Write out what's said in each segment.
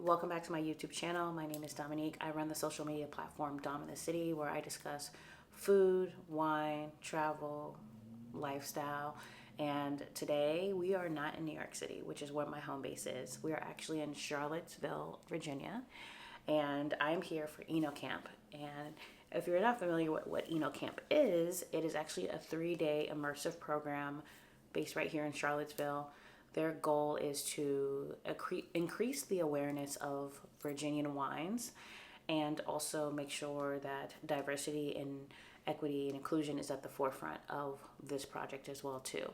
Welcome back to my YouTube channel. My name is Dominique. I run the social media platform Dom in the City, where I discuss food, wine, travel, lifestyle. And today we are not in New York City, which is where my home base is. We are actually in Charlottesville, Virginia, and I'm here for OENO Camp. And if you're not familiar with what OENO Camp is, it is actually a 3-day immersive program based right here in Charlottesville. Their goal is to increase the awareness of Virginian wines and also make sure that diversity and equity and inclusion is at the forefront of this project as well too.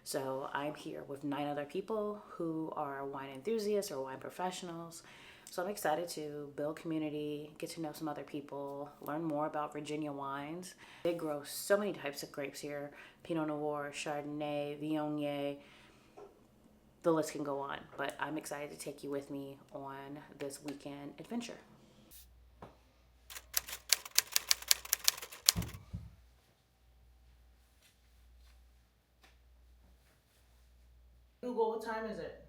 So I'm here with 9 other people who are wine enthusiasts or wine professionals. So I'm excited to build community, get to know some other people, learn more about Virginia wines. They grow so many types of grapes here: Pinot Noir, Chardonnay, Viognier. The list can go on, but I'm excited to take you with me on this weekend adventure. Google, what time is it?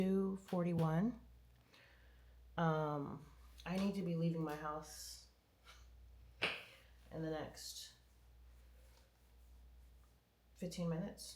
$2:41. I need to be leaving my house in the next 15 minutes.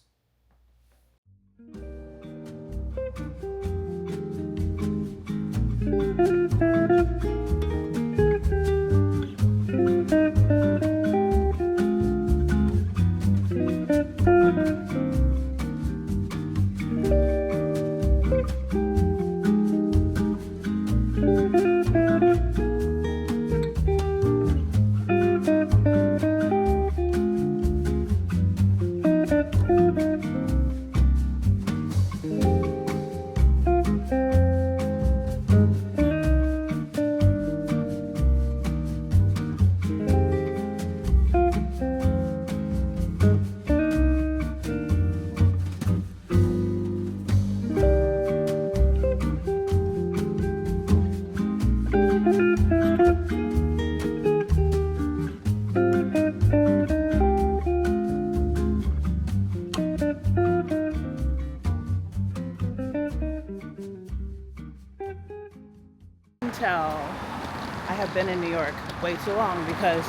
I have been in New York way too long because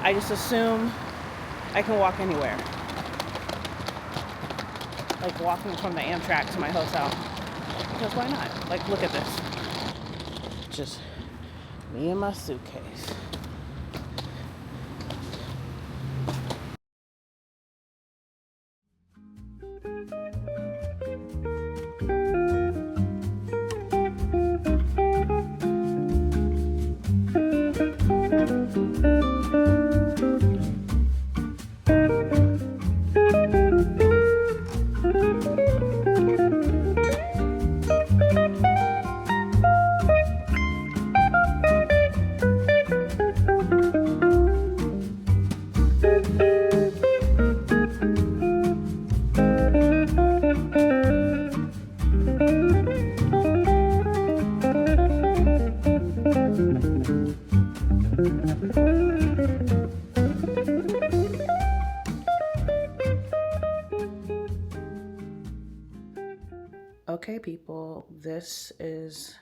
I just assume I can walk anywhere. Like walking from the Amtrak to my hotel. Because why not? Like, look at this. Just me and my suitcase. Okay, people, this is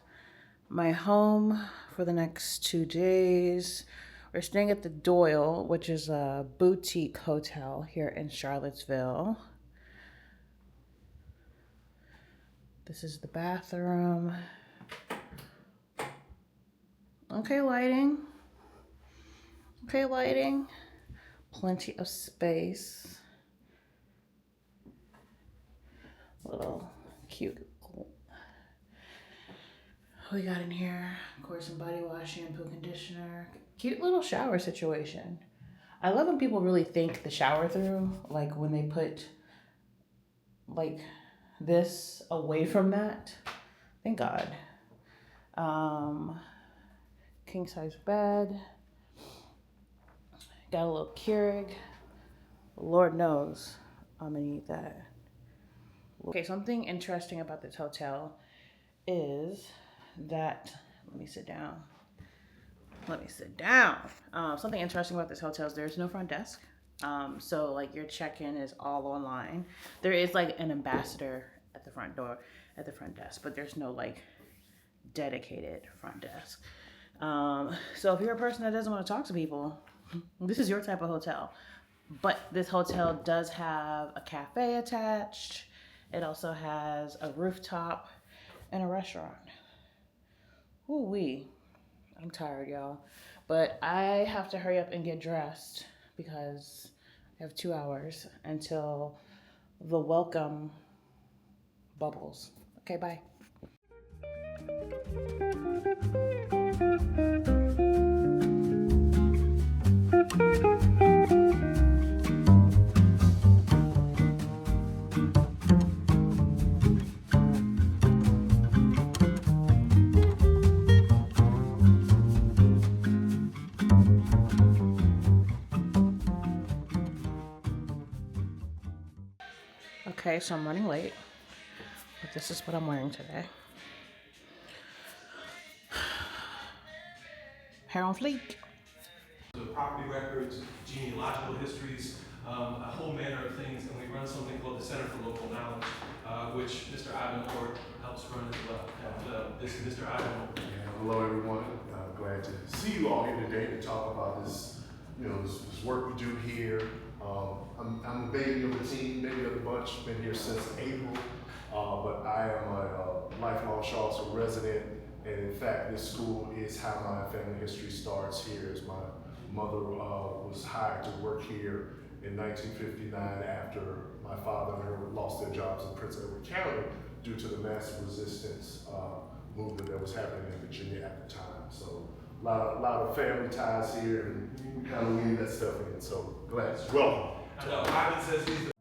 my home for the next 2 days. We're staying at the Doyle, which is a boutique hotel here in Charlottesville. This is the bathroom. Okay, lighting. Okay, lighting. Plenty of space. Little cute. We got in here, of course, some body wash, shampoo, conditioner. Cute little shower situation. I love when people really think the shower through, like when they put like this away from that. Thank God. King size bed. Got a little Keurig. Lord knows I'm gonna need that. Okay, something interesting about this hotel is that, let me sit down. Let me sit down. Something interesting about this hotel is there's no front desk. So like your check-in is all online. There is like an ambassador at the front door, at the front desk, but there's no like dedicated front desk. So if you're a person that doesn't want to talk to people, this is your type of hotel. But this hotel does have a cafe attached. It also has a rooftop and a restaurant. Ooh-wee. I'm tired, y'all. But I have to hurry up and get dressed because I have 2 hours until the welcome bubbles. Okay, bye. Okay, so I'm running late, but this is what I'm wearing today. Hair on fleek. The property records, genealogical histories, a whole manner of things, and we run something called the Center for Local Knowledge, which Mr. Ivan Hort helps run as well. And this is Mr. Ivan Hort. Hello, everyone. Glad to see you all here today to talk about this, this work we do here. I'm the baby of the team, baby of the bunch. Been here since April, but I am a lifelong Charlottesville resident, and in fact, this school is how my family history starts here. As my mother was hired to work here in 1959 after my father and her lost their jobs in Prince Edward County due to the massive resistance movement that was happening in Virginia at the time. So a lot of family ties here, and we kind of weave that stuff in. So glad. Welcome. I know Ivan says he's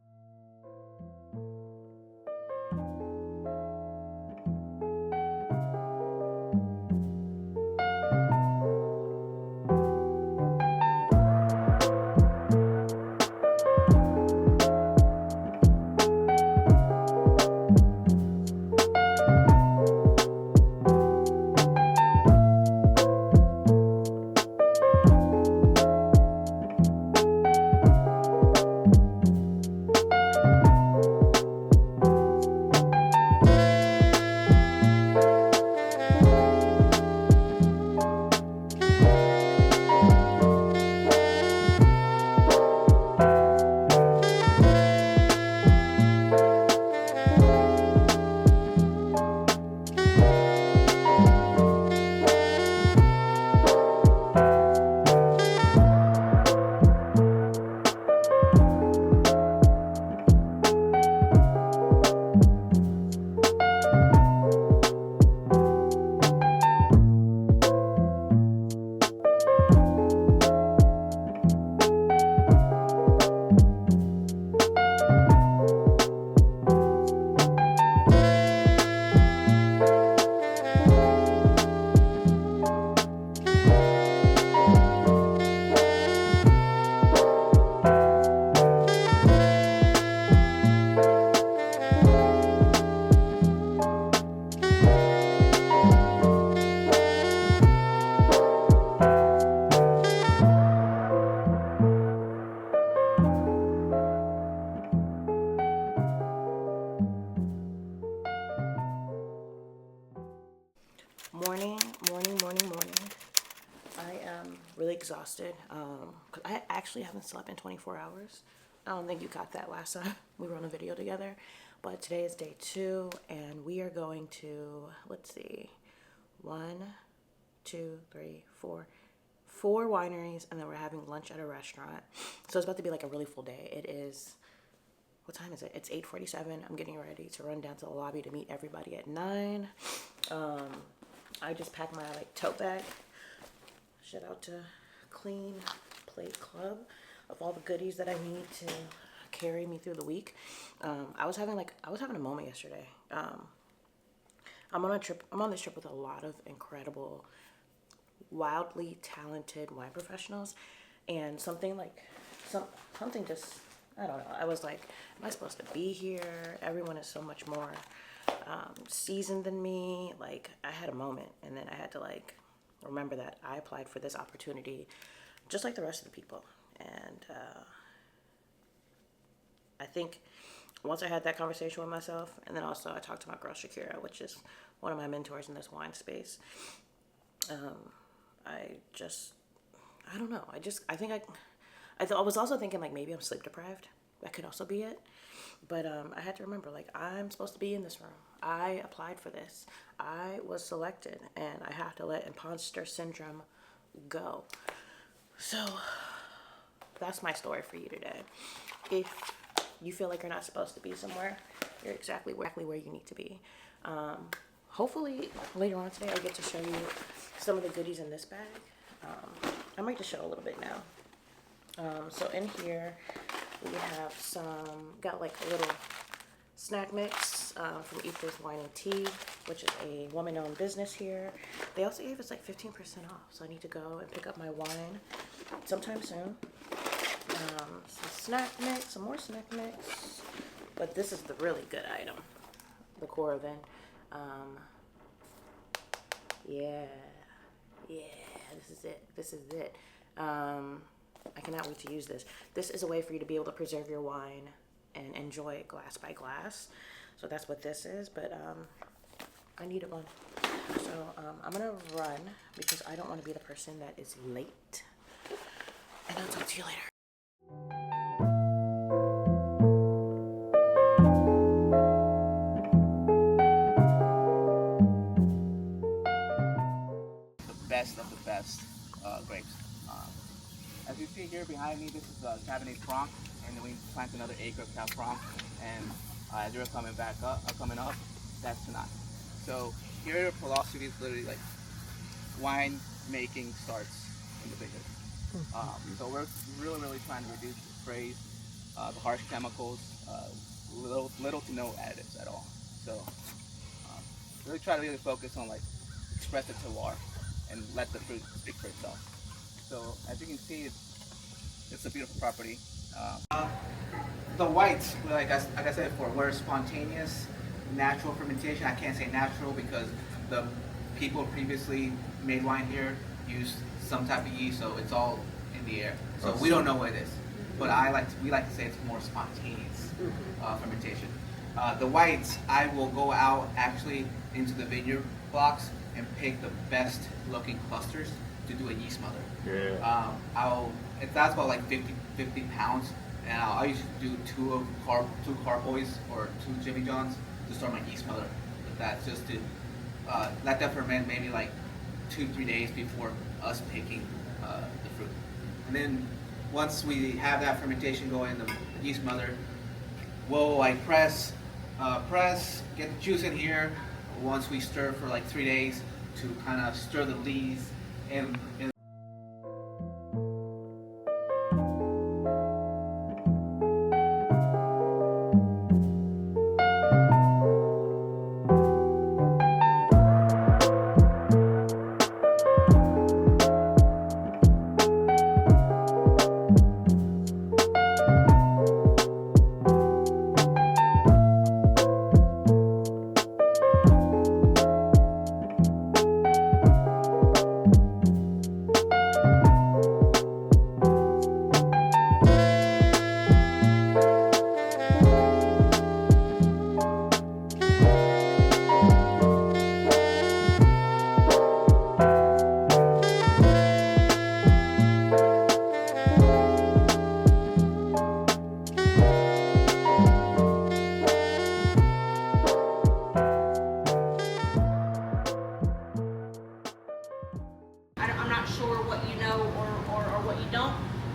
the morning. I am really exhausted. 'Cause I actually haven't slept in 24 hours. I don't think you caught that last time we were on a video together. But today is day 2, and we are going to, let's see, 1, 2, 3, 4 wineries, and then we're having lunch at a restaurant. So it's about to be like a really full day. It is, what time is it? It's 8:47. I'm getting ready to run down to the lobby to meet everybody at 9. I just packed my tote bag. Shout out to Clean Plate Club of all the goodies that I need to carry me through the week. I was having a moment yesterday. I'm on this trip with a lot of incredible, wildly talented wine professionals, and something just, I don't know. I was like, am I supposed to be here? Everyone is so much more seasoned than me. I had a moment, and then I had to remember that I applied for this opportunity just like the rest of the people. And I think once I had that conversation with myself, and then also I talked to my girl Shakira, which is one of my mentors in this wine space. I don't know. I was also thinking like maybe I'm sleep deprived. That could also be it. But I had to remember, like, I'm supposed to be in this room. I applied for this. I was selected, and I have to let imposter syndrome go. So that's my story for you today. If you feel like you're not supposed to be somewhere, you're exactly where you need to be. Hopefully later on today I get to show you some of the goodies in this bag. I might just show a little bit now. So in here we have got like a little snack mix from Ether's Wine and Tea, which is a woman-owned business here. They also gave us like 15% off, so I need to go and pick up my wine sometime soon. Some more snack mix, but this is the really good item, the Coravin. Yeah, this is it. I cannot wait to use this. This is a way for you to be able to preserve your wine and enjoy it glass by glass. So that's what this is, but I needed one. So I'm gonna run because I don't want to be the person that is late. And I'll talk to you later. Best of the best grapes. As you see here behind me, this is Cabernet Franc, and then we plant another acre of Cab Franc, and as you're coming up, that's tonight. So here at philosophy is literally like wine making starts in the vineyard. So we're really trying to reduce the sprays, the harsh chemicals, little to no additives at all. So really try to focus on like expressive terroir and let the fruit speak for itself. So as you can see, it's a beautiful property. The whites, like I said before, were spontaneous, natural fermentation. I can't say natural because the people previously made wine here used some type of yeast, so it's all in the air. So we don't know what it is, but we like to say it's more spontaneous fermentation. The whites, I will go out actually into the vineyard blocks and pick the best looking clusters to do a yeast mother. Yeah. That's about like 50 pounds, and I usually do two carboys or 2 Jimmy Johns to start my yeast mother. That's just to let that ferment maybe like 2-3 days before us picking the fruit. And then once we have that fermentation going in the yeast mother, we'll like press, get the juice in here. Once we stir for like 3 days to kind of stir the lees and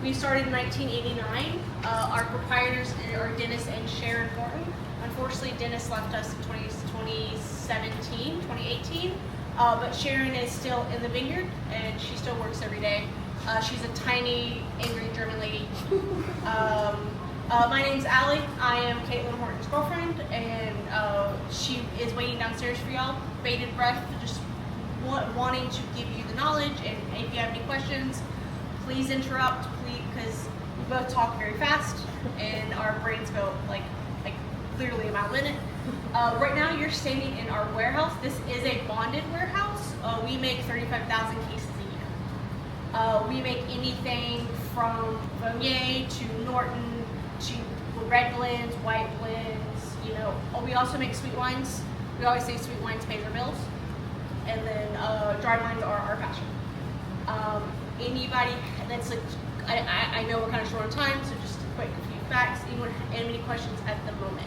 We started in 1989. Our proprietors are Dennis and Sharon Horton. Unfortunately, Dennis left us in 2018. But Sharon is still in the vineyard and she still works every day. She's a tiny, angry German lady. My name's Allie. I am Caitlin Horton's girlfriend, and she is waiting downstairs for y'all. Bated breath, just wanting to give you the knowledge. And if you have any questions, please interrupt, because we both talk very fast, and our brains go like clearly a mile a minute. Right now, you're standing in our warehouse. This is a bonded warehouse. We make 35,000 cases a year. We make anything from Viognier to Norton to red blends, white blends. You know, we also make sweet wines. We always say sweet wines pay their bills, and then dry wines are our passion. Anybody that's like, I know we're kind of short on time, so just a quick few facts. Anyone have any questions at the moment?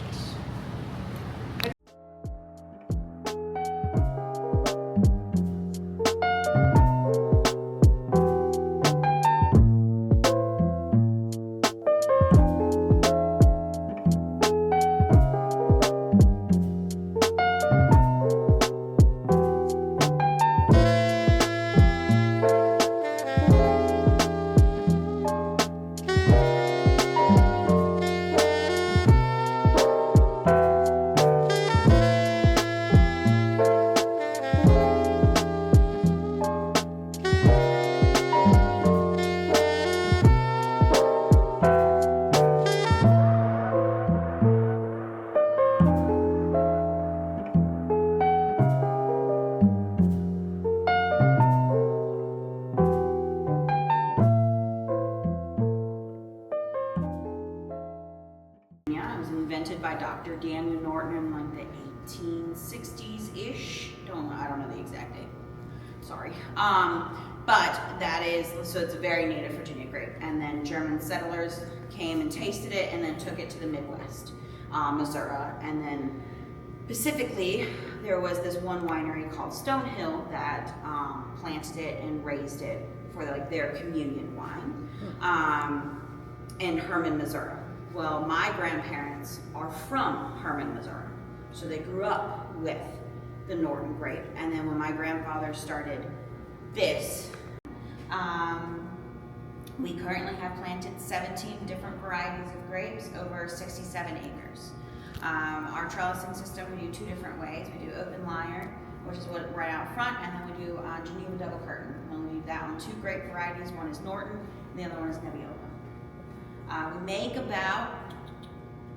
Invented by Dr. Daniel Norton in like the 1860s-ish. I don't know the exact date. Sorry. But that is, so it's a very native Virginia grape. And then German settlers came and tasted it and then took it to the Midwest, Missouri. And then specifically, there was this one winery called Stonehill that planted it and raised it for their communion wine in Hermann, Missouri. Well, my grandparents are from Hermann, Missouri, so they grew up with the Norton grape. And then when my grandfather started this, we currently have planted 17 different varieties of grapes over 67 acres. Our trellising system, we do two different ways. We do open lyre, which is right out front, and then we do Geneva double curtain. And we do that on two grape varieties. One is Norton, and the other one is Nebbiolo. We make about,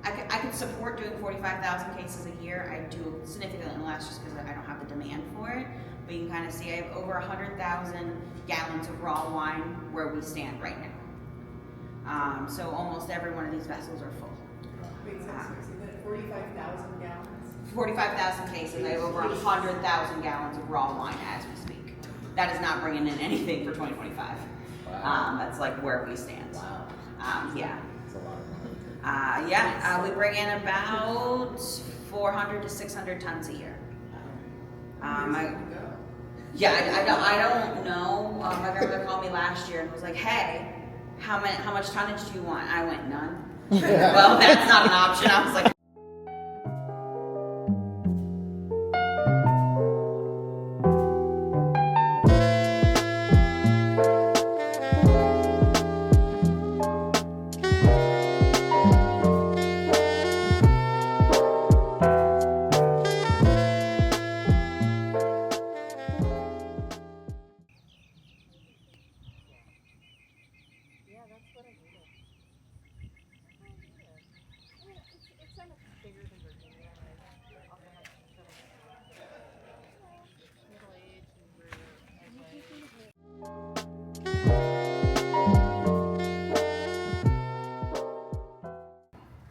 I could support doing 45,000 cases a year. I do significantly less just because I don't have the demand for it. But you can kind of see I have over 100,000 gallons of raw wine where we stand right now. So almost every one of these vessels are full. Wait, so 45,000 gallons? 45,000 cases. I have over 100,000 gallons of raw wine as we speak. That is not bringing in anything for 2025. Wow. That's like where we stand. Wow. Yeah. That's a lot of money. We bring in about 400 to 600 tons a year. I don't know. My grandmother called me last year and was like, "Hey, how much tonnage do you want?" I went, "None." Well, that's not an option. I was like,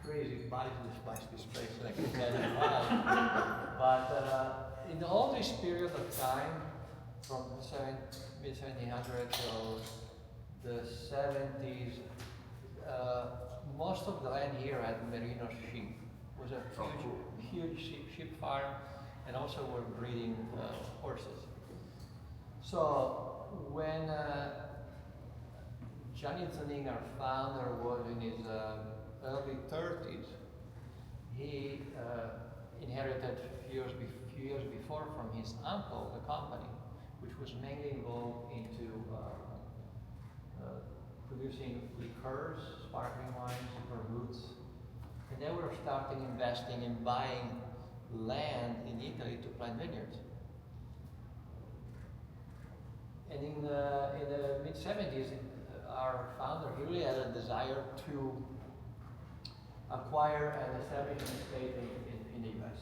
crazy bodies this place, I can tell you why. But in all this period of time, from mid-1700s to the 70s, most of the land here had merino sheep. It was a huge sheep farm, and also were breeding horses. So when Johnny Zanning, our founder, was in his early 30s, he inherited a few years before from his uncle the company, which was mainly involved into producing liqueurs, sparkling wines, vermouths, and they were starting investing in buying land in Italy to plant vineyards. And in the mid-70s, our founder, he really had a desire to acquire and establish an estate in the US.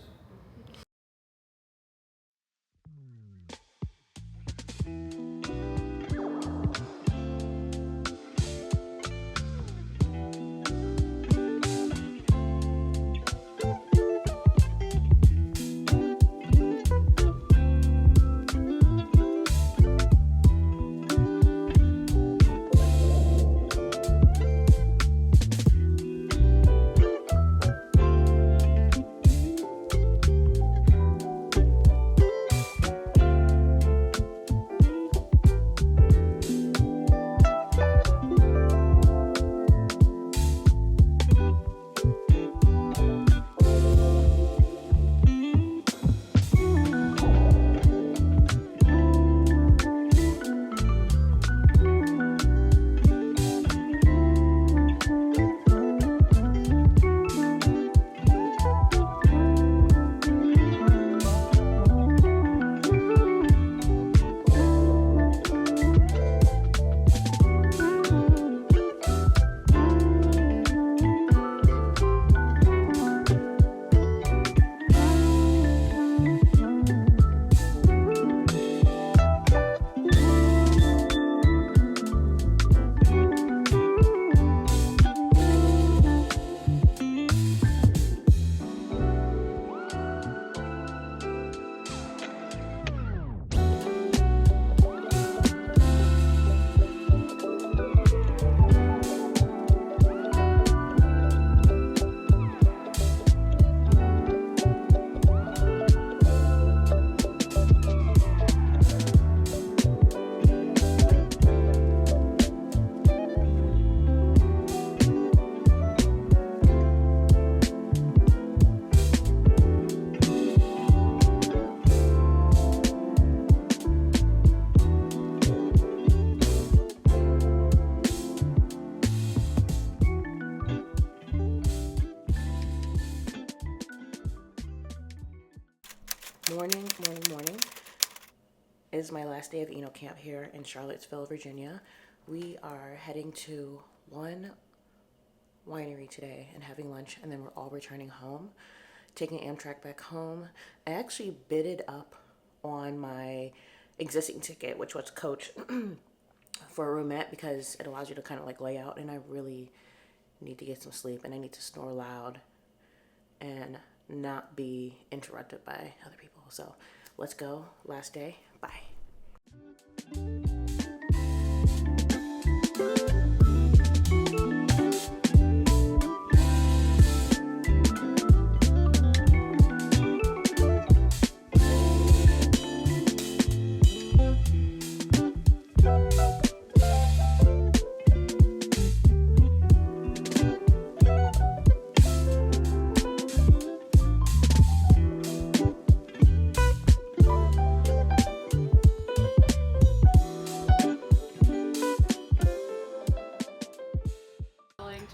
Morning. It is my last day of OENO Camp here in Charlottesville, Virginia. We are heading to one winery today and having lunch, and then we're all returning home, taking Amtrak back home. I actually bidded up on my existing ticket, which was coach, for a roomette because it allows you to kind of like lay out, and I really need to get some sleep, and I need to snore loud and not be interrupted by other people. So let's go. Last day. Bye.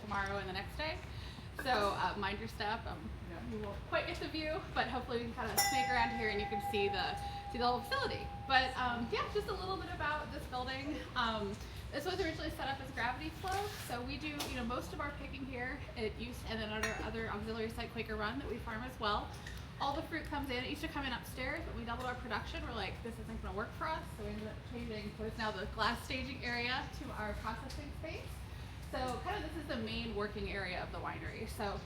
Tomorrow and the next day. So mind your step. You won't quite get the view, but hopefully we can kind of snake around here and you can see the whole facility. But yeah, just a little bit about this building. This was originally set up as gravity flow, so we do most of our picking here. It used, and then other auxiliary site, Quaker Run, that we farm as well. All the fruit comes in. It used to come in upstairs, but we doubled our production. We're like, this isn't going to work for us, so we ended up changing what is now the glass staging area to our processing space. So kind of this is the main working area of the winery. So,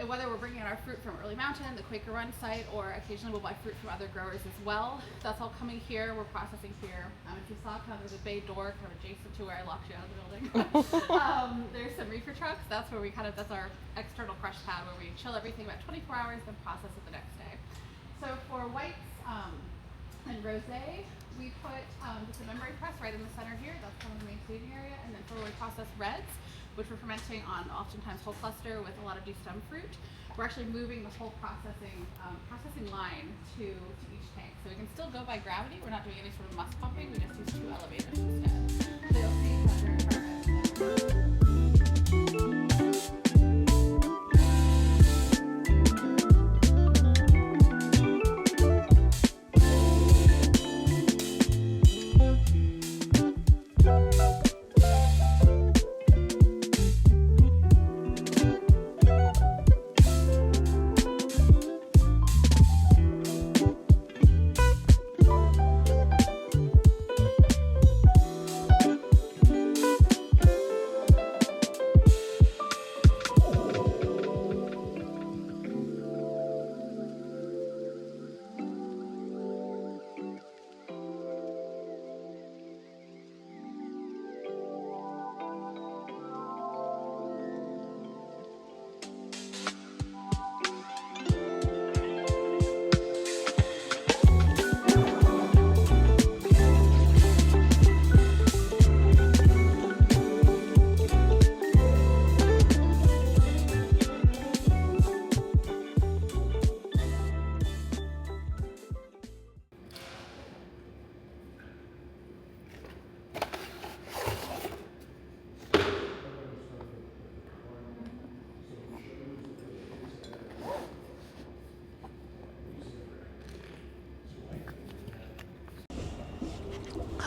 whether we're bringing in our fruit from Early Mountain, the Quaker Run site, or occasionally we'll buy fruit from other growers as well. That's all coming here. We're processing here. If you saw, there's a bay door kind of adjacent to where I locked you out of the building. There's some reefer trucks. That's where that's our external crush pad where we chill everything about 24 hours, then process it the next day. So for whites and rosé, we put just a memory press right in the center here. That's kind of the main staging area. And then for where we process reds, which we're fermenting on oftentimes whole cluster with a lot of destemmed fruit, we're actually moving the whole processing line to each tank. So we can still go by gravity. We're not doing any sort of musk pumping. We just use 2 elevators instead. So you'll see that they're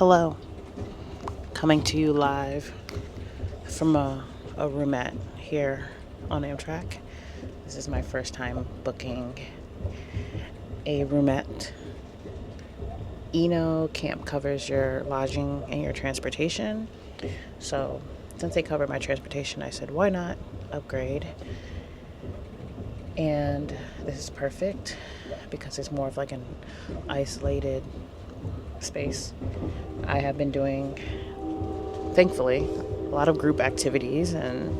Hello, coming to you live from a roomette here on Amtrak. This is my first time booking a roomette. OENO Camp covers your lodging and your transportation. So since they covered my transportation, I said, why not upgrade? And this is perfect because it's more of like an isolated space. I have been doing, thankfully, a lot of group activities, and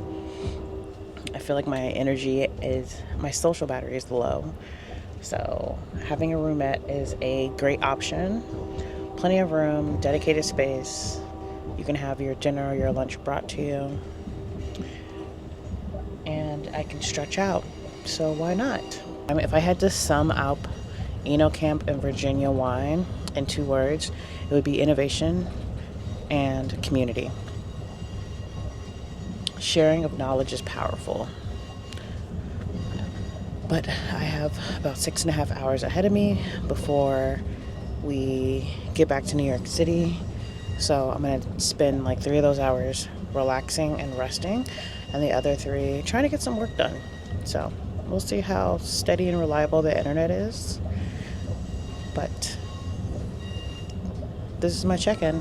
I feel like my social battery is low. So having a roomette is a great option. Plenty of room, dedicated space. You can have your dinner or your lunch brought to you. And I can stretch out. So why not? I mean, if I had to sum up OENO Camp and Virginia wine in 2 words, it would be innovation and community. Sharing of knowledge is powerful. But I have about 6.5 hours ahead of me before we get back to New York City. So I'm going to spend like 3 of those hours relaxing and resting, and the other 3 trying to get some work done. So we'll see how steady and reliable the internet is. But this is my check-in.